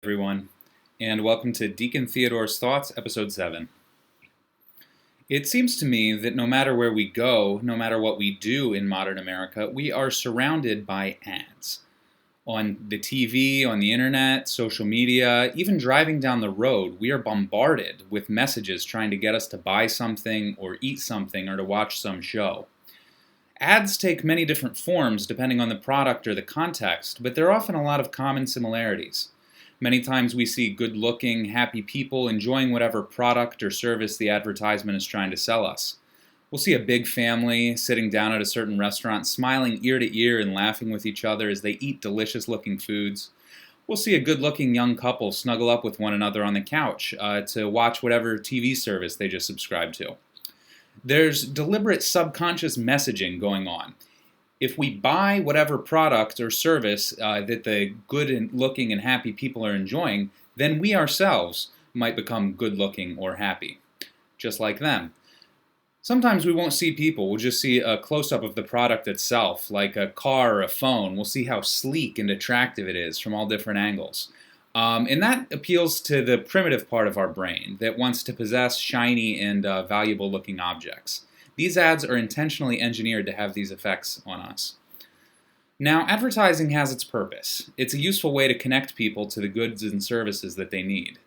Everyone, and welcome to Deacon Theodore's Thoughts, Episode 7. It seems to me that no matter where we go, no matter what we do in modern America, we are surrounded by ads. On the TV, on the internet, social media, even driving down the road, we are bombarded with messages trying to get us to buy something or eat something or to watch some show. Ads take many different forms depending on the product or the context, but there are often a lot of common similarities. Many times we see good-looking, happy people enjoying whatever product or service the advertisement is trying to sell us. We'll see a big family sitting down at a certain restaurant, smiling ear to ear and laughing with each other as they eat delicious-looking foods. We'll see a good-looking young couple snuggle up with one another on the couch to watch whatever TV service they just subscribed to. There's deliberate subconscious messaging going on. If we buy whatever product or service that the good-looking and happy people are enjoying, then we ourselves might become good-looking or happy, just like them. Sometimes we won't see people. We'll just see a close-up of the product itself, like a car or a phone. We'll see how sleek and attractive it is from all different angles. And that appeals to the primitive part of our brain that wants to possess shiny and valuable-looking objects. These ads are intentionally engineered to have these effects on us. Now, advertising has its purpose. It's a useful way to connect people to the goods and services that they need.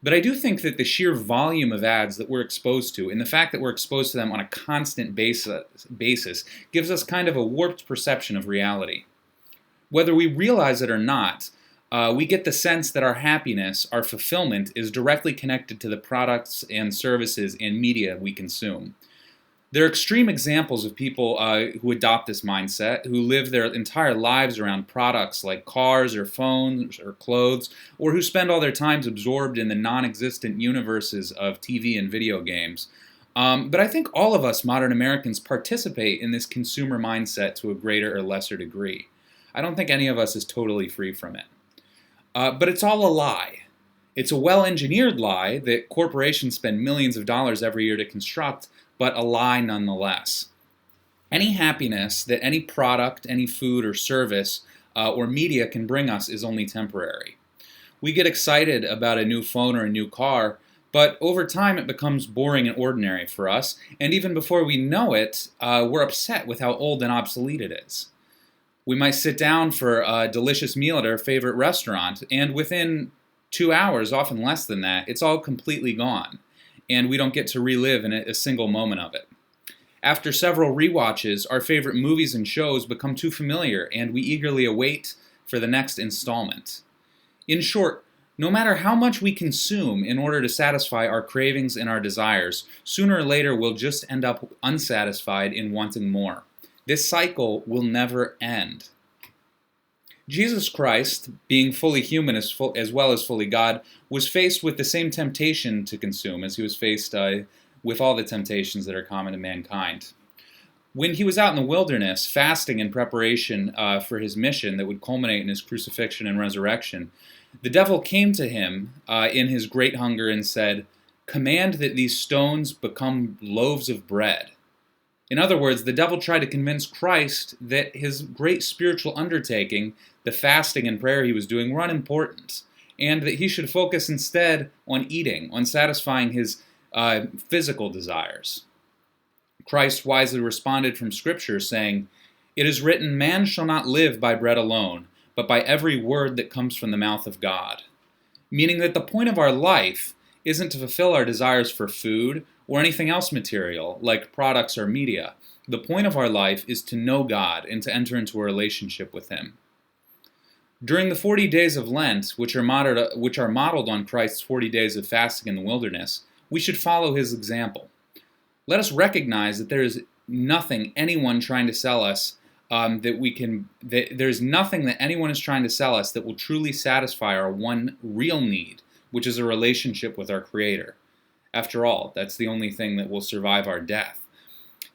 But I do think that the sheer volume of ads that we're exposed to, and the fact that we're exposed to them on a constant basis, gives us kind of a warped perception of reality. Whether we realize it or not, we get the sense that our happiness, our fulfillment, is directly connected to the products and services and media we consume. There are extreme examples of people who adopt this mindset, who live their entire lives around products like cars or phones or clothes, or who spend all their time absorbed in the non-existent universes of TV and video games. But I think all of us modern Americans participate in this consumer mindset to a greater or lesser degree. I don't think any of us is totally free from it. But it's all a lie. It's a well-engineered lie that corporations spend millions of dollars every year to construct, but a lie nonetheless. Any happiness that any product, any food or service or media can bring us is only temporary. We get excited about a new phone or a new car, but over time it becomes boring and ordinary for us, and even before we know it, we're upset with how old and obsolete it is. We might sit down for a delicious meal at our favorite restaurant, and within 2 hours, often less than that, it's all completely gone, and we don't get to relive in a single moment of it. After several rewatches, our favorite movies and shows become too familiar, and we eagerly await for the next installment. In short, no matter how much we consume in order to satisfy our cravings and our desires, sooner or later we'll just end up unsatisfied in wanting more. This cycle will never end. Jesus Christ, being fully human as well as fully God, was faced with the same temptation to consume as he was faced with all the temptations that are common to mankind. When he was out in the wilderness, fasting in preparation for his mission that would culminate in his crucifixion and resurrection, the devil came to him in his great hunger and said, "Command that these stones become loaves of bread." In other words, the devil tried to convince Christ that his great spiritual undertaking, the fasting and prayer he was doing, were unimportant, and that he should focus instead on eating, on satisfying his physical desires. Christ wisely responded from Scripture, saying, "It is written, man shall not live by bread alone, but by every word that comes from the mouth of God." Meaning that the point of our life isn't to fulfill our desires for food or anything else material, like products or media. The point of our life is to know God and to enter into a relationship with Him. During the 40 days of Lent, which are modeled on Christ's 40 days of fasting in the wilderness, we should follow His example. Let us recognize that there is nothing anyone trying to sell us there's nothing that anyone is trying to sell us that will truly satisfy our one real need, which is a relationship with our Creator. After all, that's the only thing that will survive our death.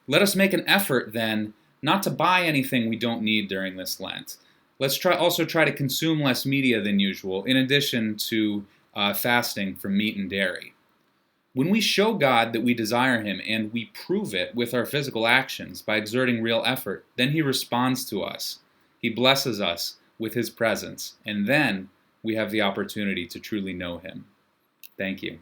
Let us make an effort, then, not to buy anything we don't need during this Lent. Let's also try to consume less media than usual, in addition to fasting from meat and dairy. When we show God that we desire Him and we prove it with our physical actions by exerting real effort, then He responds to us. He blesses us with His presence, and then we have the opportunity to truly know him. Thank you.